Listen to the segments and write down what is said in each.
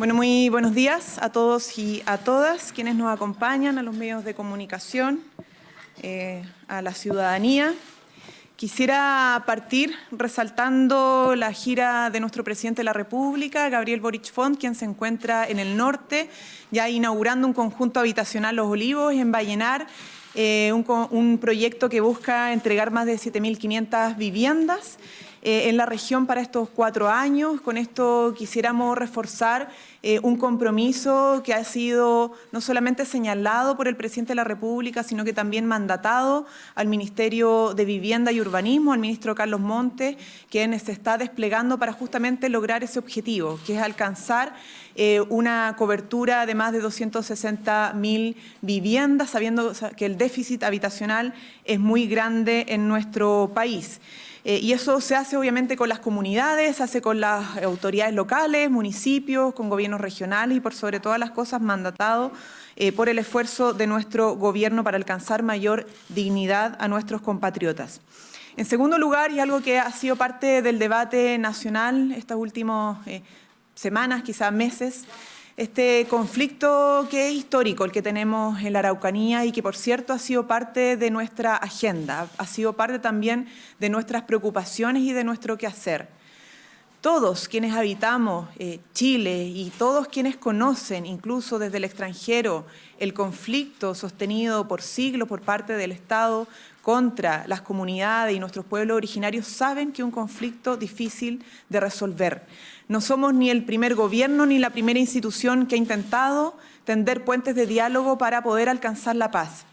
Bueno, muy buenos días a todos y a todas quienes nos acompañan, a los medios de comunicación, a la ciudadanía. Quisiera partir resaltando la gira de nuestro presidente de la República, Gabriel Boric Font, quien se encuentra en el norte, ya inaugurando un conjunto habitacional Los Olivos en Vallenar, un proyecto que busca entregar más de 7.500 viviendas en la región para estos 4 años. Con esto quisiéramos reforzar un compromiso que ha sido no solamente señalado por el presidente de la República, sino que también mandatado al Ministerio de Vivienda y Urbanismo, al ministro Carlos Montes, quien se está desplegando para justamente lograr ese objetivo, que es alcanzar una cobertura de más de 260.000 viviendas, sabiendo que el déficit habitacional es muy grande en nuestro país. Y eso se hace obviamente con las comunidades, se hace con las autoridades locales, municipios, con gobiernos regionales y por sobre todas las cosas mandatado por el esfuerzo de nuestro gobierno para alcanzar mayor dignidad a nuestros compatriotas. En segundo lugar, y algo que ha sido parte del debate nacional estas últimas semanas, quizás meses, este conflicto que es histórico, el que tenemos en la Araucanía y que, por cierto, ha sido parte de nuestra agenda, ha sido parte también de nuestras preocupaciones y de nuestro quehacer. Todos quienes habitamos Chile y todos quienes conocen, incluso desde el extranjero, el conflicto sostenido por siglos por parte del Estado contra las comunidades y nuestros pueblos originarios, saben que es un conflicto difícil de resolver. No somos ni el primer gobierno ni la primera institución que ha intentado tender puentes de diálogo para poder alcanzar la paz.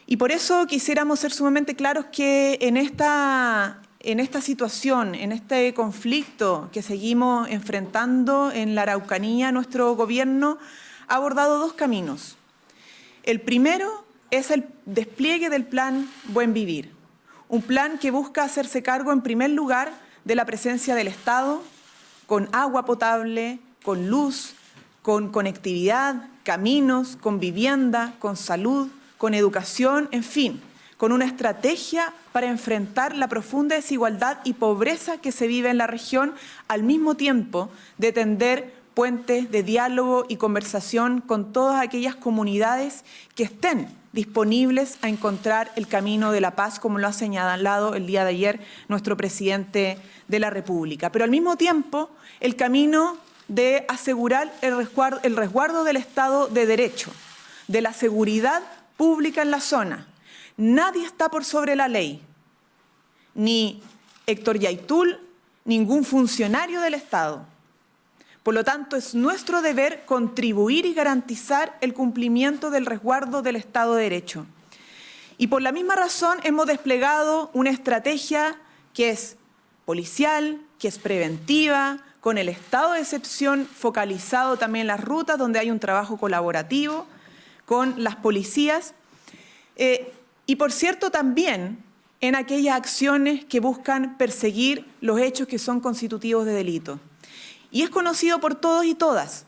Y por eso quisiéramos ser sumamente claros que en esta situación, en este conflicto que seguimos enfrentando en la Araucanía, nuestro gobierno ha abordado 2 caminos. El primero es el despliegue del Plan Buen Vivir, un plan que busca hacerse cargo, en primer lugar, de la presencia del Estado, con agua potable, con luz, con conectividad, caminos, con vivienda, con salud, con educación, en fin, con una estrategia para enfrentar la profunda desigualdad y pobreza que se vive en la región, al mismo tiempo de tender puentes de diálogo y conversación con todas aquellas comunidades que estén disponibles a encontrar el camino de la paz, como lo ha señalado el día de ayer nuestro presidente de la República. Pero al mismo tiempo, el camino de asegurar el resguardo del Estado de Derecho, de la seguridad pública en la zona. Nadie está por sobre la ley, ni Héctor Yaitul, ningún funcionario del Estado. Por lo tanto, es nuestro deber contribuir y garantizar el cumplimiento del resguardo del Estado de Derecho. Y por la misma razón hemos desplegado una estrategia que es policial, que es preventiva, con el estado de excepción focalizado también en las rutas donde hay un trabajo colaborativo con las policías y, por cierto, también en aquellas acciones que buscan perseguir los hechos que son constitutivos de delito. Y es conocido por todos y todas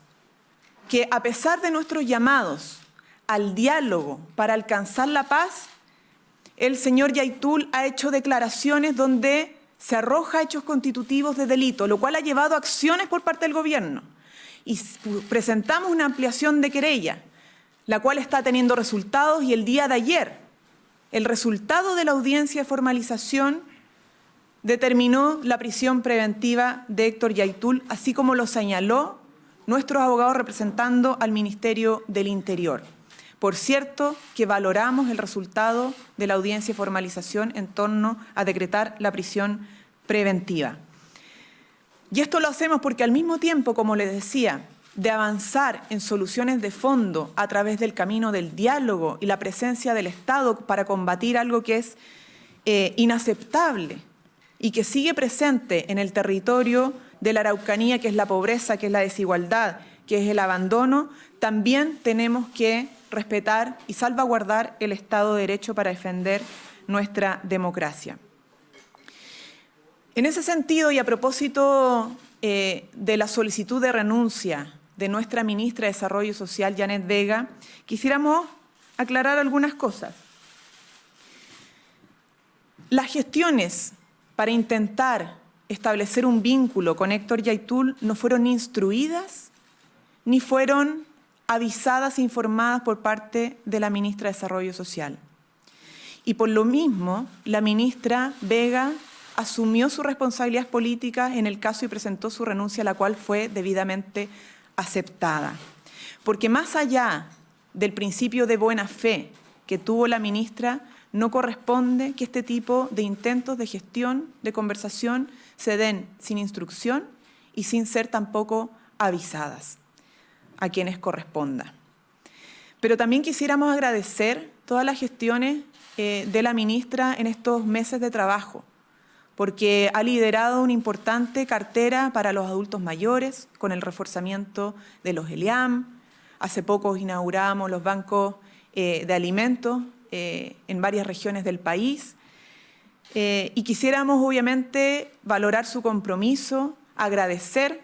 que, a pesar de nuestros llamados al diálogo para alcanzar la paz, el señor Yaitul ha hecho declaraciones donde se arroja hechos constitutivos de delito, lo cual ha llevado a acciones por parte del gobierno. Y presentamos una ampliación de querella, la cual está teniendo resultados, y el día de ayer el resultado de la audiencia de formalización determinó la prisión preventiva de Héctor Yaitul, así como lo señaló nuestros abogados representando al Ministerio del Interior. Por cierto, que valoramos el resultado de la audiencia de formalización en torno a decretar la prisión preventiva. Y esto lo hacemos porque al mismo tiempo, como les decía, de avanzar en soluciones de fondo a través del camino del diálogo y la presencia del Estado para combatir algo que es inaceptable y que sigue presente en el territorio de la Araucanía, que es la pobreza, que es la desigualdad, que es el abandono, también tenemos que respetar y salvaguardar el Estado de Derecho para defender nuestra democracia. En ese sentido, y a propósito de la solicitud de renuncia de nuestra ministra de Desarrollo Social, Janet Vega, quisiéramos aclarar algunas cosas. Las gestiones para intentar establecer un vínculo con Héctor Yaitul no fueron instruidas ni fueron avisadas e informadas por parte de la ministra de Desarrollo Social. Y por lo mismo, la ministra Vega asumió sus responsabilidades políticas en el caso y presentó su renuncia, la cual fue debidamente aceptada. Porque más allá del principio de buena fe que tuvo la ministra, no corresponde que este tipo de intentos de gestión, de conversación, se den sin instrucción y sin ser tampoco avisadas a quienes corresponda. Pero también quisiéramos agradecer todas las gestiones de la ministra en estos meses de trabajo, porque ha liderado una importante cartera para los adultos mayores con el reforzamiento de los ELIAM. Hace poco inauguramos los bancos de alimentos en varias regiones del país. Y quisiéramos, obviamente, valorar su compromiso, agradecer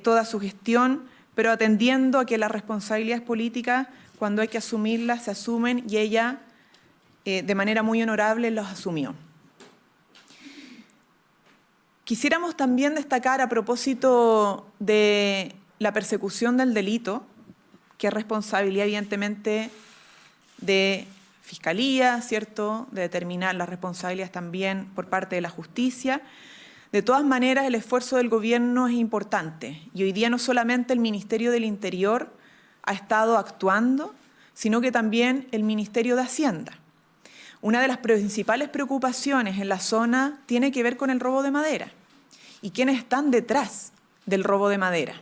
toda su gestión, pero atendiendo a que las responsabilidades políticas, cuando hay que asumirlas, se asumen, y ella, de manera muy honorable, los asumió. Quisiéramos también destacar, a propósito de la persecución del delito, que es responsabilidad, evidentemente, de Fiscalía, ¿cierto?, de determinar las responsabilidades también por parte de la justicia. De todas maneras, el esfuerzo del Gobierno es importante y hoy día no solamente el Ministerio del Interior ha estado actuando, sino que también el Ministerio de Hacienda. Una de las principales preocupaciones en la zona tiene que ver con el robo de madera y quiénes están detrás del robo de madera.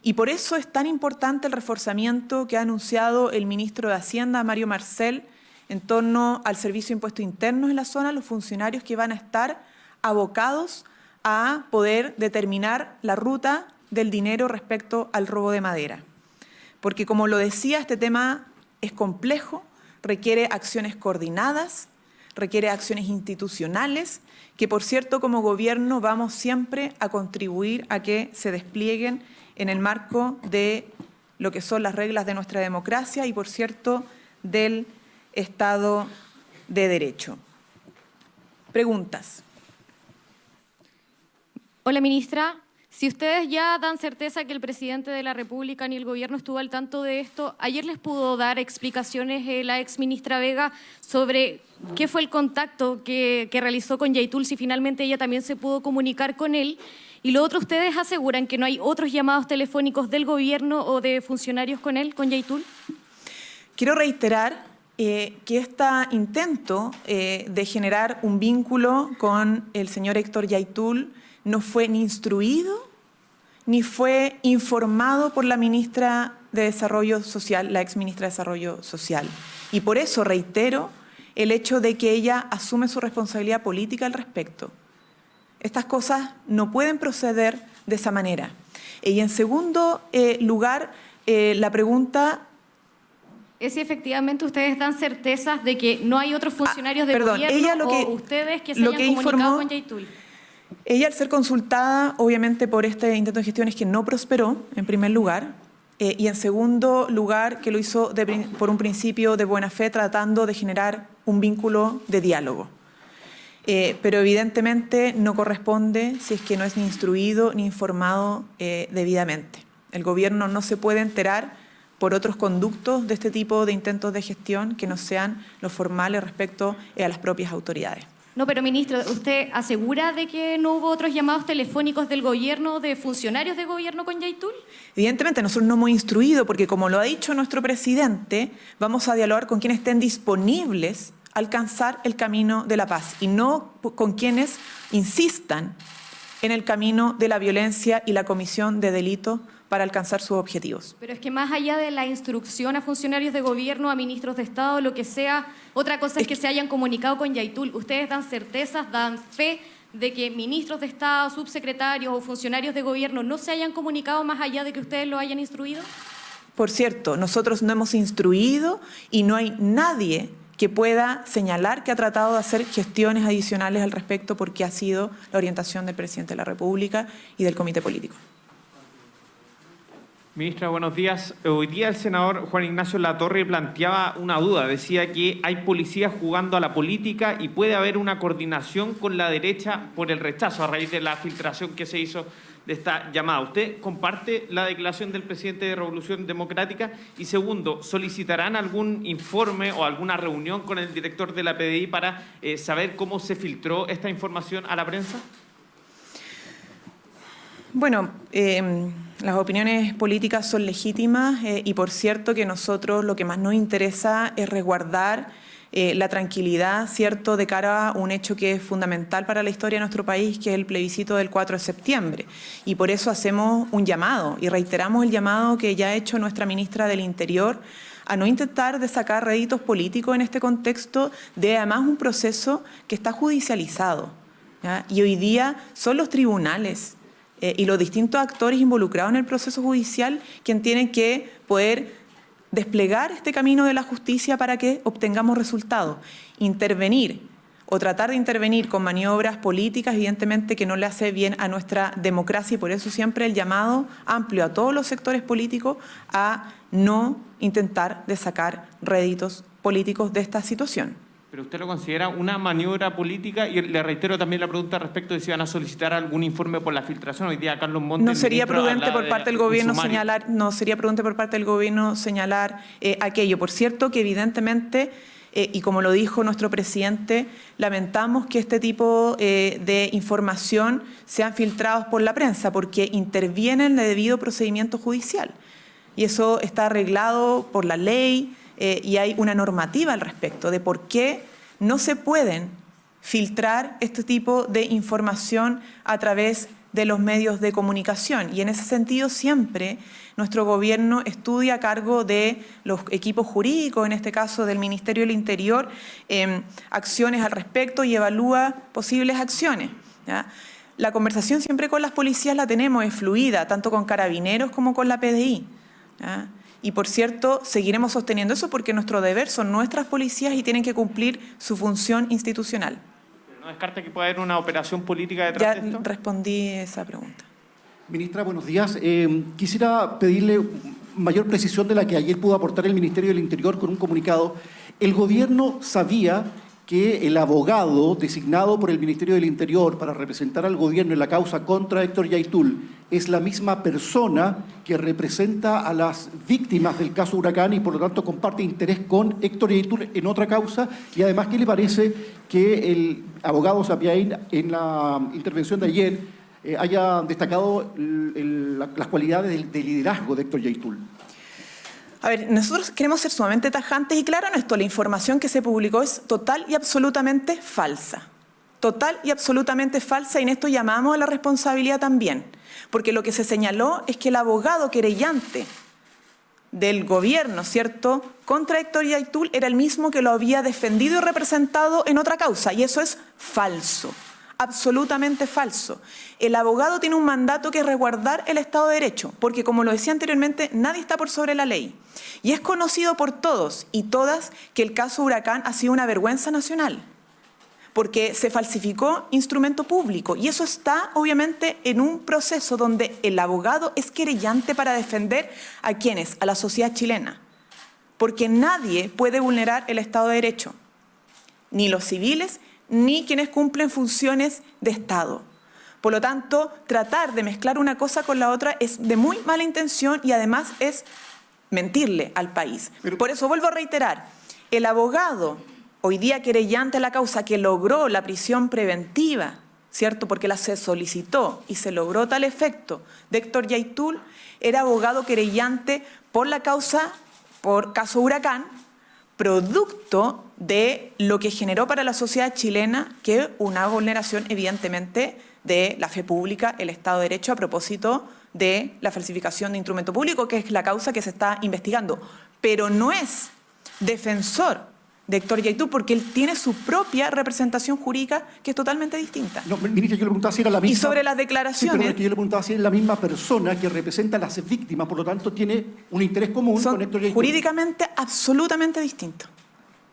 Y por eso es tan importante el reforzamiento que ha anunciado el ministro de Hacienda, Mario Marcel, en torno al Servicio de Impuestos Internos en la zona, los funcionarios que van a estar abocados a poder determinar la ruta del dinero respecto al robo de madera. Porque, como lo decía, este tema es complejo, requiere acciones coordinadas, requiere acciones institucionales, que, por cierto, como Gobierno vamos siempre a contribuir a que se desplieguen en el marco de lo que son las reglas de nuestra democracia y, por cierto, del Estado de Derecho. Preguntas. Hola, ministra. Si ustedes ya dan certeza que el presidente de la República ni el Gobierno estuvo al tanto de esto, ¿ayer les pudo dar explicaciones la exministra Vega sobre qué fue el contacto que realizó con Yaitul, si finalmente ella también se pudo comunicar con él? Y lo otro, ¿ustedes aseguran que no hay otros llamados telefónicos del Gobierno o de funcionarios con él, con Yaitul? Quiero reiterar que este intento de generar un vínculo con el señor Héctor Yaitul no fue ni instruido ni fue informado por la ministra de Desarrollo Social, la exministra de Desarrollo Social. Y por eso reitero el hecho de que ella asume su responsabilidad política al respecto. Estas cosas no pueden proceder de esa manera. Y en segundo lugar, la pregunta es si efectivamente ustedes dan certezas de que no hay otros funcionarios de gobierno o ustedes que se hayan comunicado con Yaitul. Ella, al ser consultada, obviamente, por este intento de gestión, es que no prosperó, en primer lugar, y en segundo lugar, que lo hizo por un principio de buena fe, tratando de generar un vínculo de diálogo. Pero evidentemente no corresponde si es que no es ni instruido ni informado debidamente. El Gobierno no se puede enterar por otros conductos de este tipo de intentos de gestión que no sean los formales respecto a las propias autoridades. No, pero ministro, ¿usted asegura de que no hubo otros llamados telefónicos del Gobierno, de funcionarios de Gobierno con Yaitul? Evidentemente, nosotros no hemos instruido porque, como lo ha dicho nuestro presidente, vamos a dialogar con quienes estén disponibles a alcanzar el camino de la paz y no con quienes insistan en el camino de la violencia y la comisión de delitos para alcanzar sus objetivos. Pero es que más allá de la instrucción a funcionarios de gobierno, a ministros de Estado, lo que sea, otra cosa es que se hayan comunicado con Yaitul. ¿Ustedes dan certezas, dan fe de que ministros de Estado, subsecretarios o funcionarios de gobierno no se hayan comunicado más allá de que ustedes lo hayan instruido? Por cierto, nosotros no hemos instruido y no hay nadie que pueda señalar que ha tratado de hacer gestiones adicionales al respecto, porque ha sido la orientación del presidente de la República y del Comité Político. Ministra, buenos días. Hoy día el senador Juan Ignacio Latorre planteaba una duda. Decía que hay policías jugando a la política y puede haber una coordinación con la derecha por el rechazo a raíz de la filtración que se hizo de esta llamada. ¿Usted comparte la declaración del presidente de Revolución Democrática? Y segundo, ¿solicitarán algún informe o alguna reunión con el director de la PDI para saber cómo se filtró esta información a la prensa? Bueno, las opiniones políticas son legítimas y por cierto que nosotros lo que más nos interesa es resguardar la tranquilidad, ¿cierto?, de cara a un hecho que es fundamental para la historia de nuestro país, que es el plebiscito del 4 de septiembre. Y por eso hacemos un llamado y reiteramos el llamado que ya ha hecho nuestra ministra del Interior a no intentar de sacar réditos políticos en este contexto de además un proceso que está judicializado, ¿ya? Y hoy día son los tribunales y los distintos actores involucrados en el proceso judicial quienes tienen que poder desplegar este camino de la justicia para que obtengamos resultados. Intervenir o tratar de intervenir con maniobras políticas, evidentemente que no le hace bien a nuestra democracia y por eso siempre el llamado amplio a todos los sectores políticos a no intentar de sacar réditos políticos de esta situación. ¿Pero usted lo considera una maniobra política? Y le reitero también la pregunta respecto de si van a solicitar algún informe por la filtración. Hoy día Carlos Montes... No sería prudente por parte del gobierno señalar, aquello. Por cierto que evidentemente, y como lo dijo nuestro presidente, lamentamos que este tipo de información sean filtrados por la prensa porque interviene en el debido procedimiento judicial. Y eso está arreglado por la ley, y hay una normativa al respecto de por qué no se pueden filtrar este tipo de información a través de los medios de comunicación. Y en ese sentido siempre nuestro gobierno estudia a cargo de los equipos jurídicos, en este caso del Ministerio del Interior, acciones al respecto y evalúa posibles acciones, ¿ya? La conversación siempre con las policías la tenemos, es fluida, tanto con carabineros como con la PDI, ¿ya? Y por cierto, seguiremos sosteniendo eso porque nuestro deber son nuestras policías y tienen que cumplir su función institucional. ¿No descarta que pueda haber una operación política detrás de esto? Ya respondí esa pregunta. Ministra, buenos días. Quisiera pedirle mayor precisión de la que ayer pudo aportar el Ministerio del Interior con un comunicado. El gobierno sabía que el abogado designado por el Ministerio del Interior para representar al gobierno en la causa contra Héctor Yaitul es la misma persona que representa a las víctimas del caso Huracán y por lo tanto comparte interés con Héctor Yaitul en otra causa. Y además, ¿qué le parece que el abogado Sapiaín en la intervención de ayer haya destacado las cualidades de liderazgo de Héctor Yaitul? A ver, nosotros queremos ser sumamente tajantes y claro en esto, la información que se publicó es total y absolutamente falsa. Total y absolutamente falsa y en esto llamamos a la responsabilidad también. Porque lo que se señaló es que el abogado querellante del gobierno, ¿cierto?, contra Héctor Yaitul era el mismo que lo había defendido y representado en otra causa y eso es falso. Absolutamente falso. El abogado tiene un mandato que es resguardar el Estado de Derecho, porque como lo decía anteriormente, nadie está por sobre la ley. Y es conocido por todos y todas que el caso Huracán ha sido una vergüenza nacional, porque se falsificó instrumento público y eso está obviamente en un proceso donde el abogado es querellante para defender a quienes, a la sociedad chilena, porque nadie puede vulnerar el Estado de Derecho, ni los civiles, ni quienes cumplen funciones de Estado. Por lo tanto, tratar de mezclar una cosa con la otra es de muy mala intención y además es mentirle al país. Por eso vuelvo a reiterar, el abogado, hoy día querellante a la causa que logró la prisión preventiva, ¿cierto?, porque la se solicitó y se logró tal efecto de Héctor Yaitul, era abogado querellante por la causa, por caso Huracán, producto de lo que generó para la sociedad chilena que una vulneración evidentemente de la fe pública, el Estado de Derecho a propósito de la falsificación de instrumento público, que es la causa que se está investigando. Pero no es defensor de Héctor Yaitul porque él tiene su propia representación jurídica que es totalmente distinta. No, ministra, yo le preguntaba si era la misma... Y sobre las declaraciones... Sí, pero es que yo le preguntaba si es la misma persona que representa a las víctimas, por lo tanto tiene un interés común con Héctor Yaitul. Jurídicamente absolutamente distinto.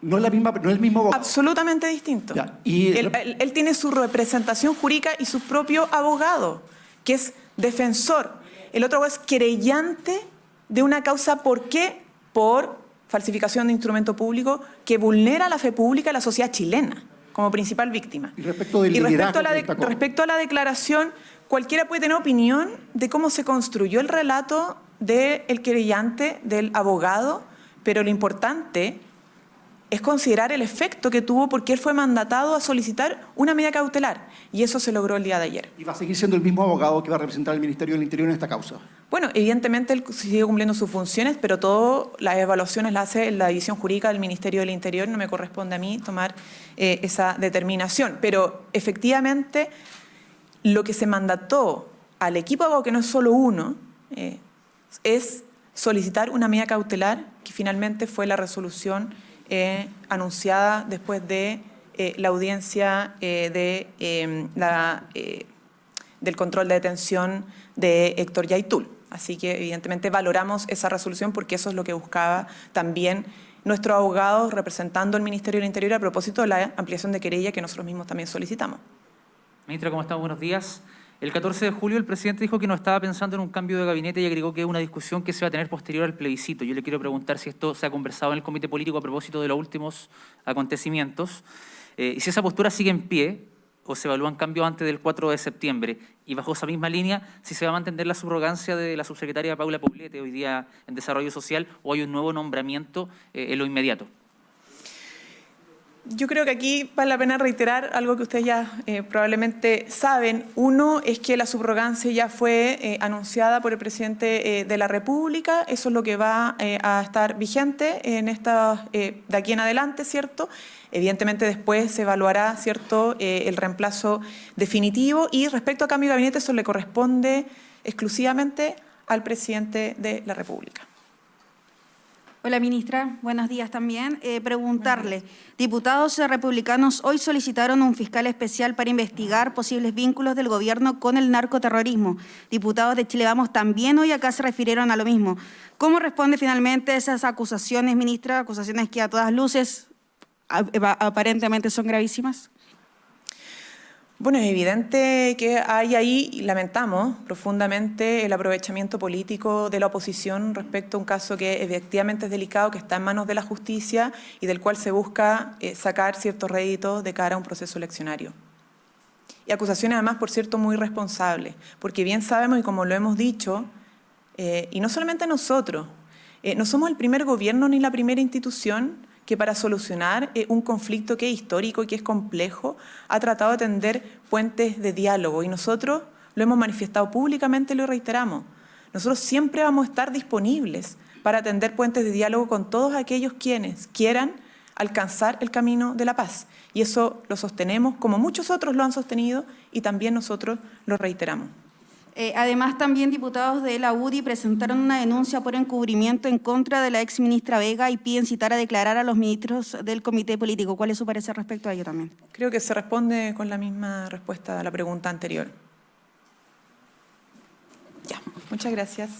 No es la misma, no es el mismo abogado. Absolutamente distinto. Ya, y él tiene su representación jurídica y su propio abogado, que es defensor. el otro abogado es querellante de una causa, ¿por qué? Por falsificación de instrumento público que vulnera la fe pública y la sociedad chilena como principal víctima. Y respecto del respecto a la declaración, cualquiera puede tener opinión de cómo se construyó el relato del querellante, del abogado, pero lo importante es considerar el efecto que tuvo porque él fue mandatado a solicitar una medida cautelar y eso se logró el día de ayer. ¿Y va a seguir siendo el mismo abogado que va a representar al Ministerio del Interior en esta causa? Bueno, evidentemente él sigue cumpliendo sus funciones, pero todas las evaluaciones las hace la división jurídica del Ministerio del Interior, no me corresponde a mí tomar esa determinación. Pero efectivamente lo que se mandató al equipo de abogados, que no es solo uno, es solicitar una medida cautelar, que finalmente fue la resolución anunciada después de la audiencia del control de detención de Héctor Yaitul. Así que evidentemente valoramos esa resolución porque eso es lo que buscaba también nuestros abogados representando al Ministerio del Interior a propósito de la ampliación de querella que nosotros mismos también solicitamos. Ministra, ¿cómo estamos? Buenos días. El 14 de julio el presidente dijo que no estaba pensando en un cambio de gabinete y agregó que es una discusión que se va a tener posterior al plebiscito. Yo le quiero preguntar si esto se ha conversado en el Comité Político a propósito de los últimos acontecimientos y si esa postura sigue en pie o se evalúan cambios antes del 4 de septiembre. Y bajo esa misma línea, si se va a mantener la subrogancia de la subsecretaria Paula Poblete hoy día en Desarrollo Social o hay un nuevo nombramiento en lo inmediato. Yo creo que aquí vale la pena reiterar algo que ustedes ya probablemente saben. Uno es que la subrogancia ya fue anunciada por el presidente de la República. Eso es lo que va a estar vigente en de aquí en adelante, ¿cierto? Evidentemente después se evaluará, ¿cierto?, el reemplazo definitivo. Y respecto a cambio de gabinete, eso le corresponde exclusivamente al presidente de la República. Hola, ministra. Buenos días también. Preguntarle, diputados republicanos hoy solicitaron un fiscal especial para investigar posibles vínculos del gobierno con el narcoterrorismo. Diputados de Chile Vamos también hoy acá se refirieron a lo mismo. ¿Cómo responde finalmente a esas acusaciones, ministra? Acusaciones que a todas luces aparentemente son gravísimas. Bueno, es evidente que hay ahí, y lamentamos profundamente, el aprovechamiento político de la oposición respecto a un caso que efectivamente es delicado, que está en manos de la justicia y del cual se busca sacar ciertos réditos de cara a un proceso eleccionario. Y acusaciones además, por cierto, muy responsables, porque bien sabemos y como lo hemos dicho, y no solamente nosotros, no somos el primer gobierno ni la primera institución que para solucionar un conflicto que es histórico y que es complejo, ha tratado de tender puentes de diálogo. Y nosotros lo hemos manifestado públicamente y lo reiteramos. Nosotros siempre vamos a estar disponibles para tender puentes de diálogo con todos aquellos quienes quieran alcanzar el camino de la paz. Y eso lo sostenemos como muchos otros lo han sostenido y también nosotros lo reiteramos. Además, también diputados de la UDI presentaron una denuncia por encubrimiento en contra de la exministra Vega y piden citar a declarar a los ministros del Comité Político. ¿Cuál es su parecer respecto a ello también? Creo que se responde con la misma respuesta a la pregunta anterior. Ya, muchas gracias.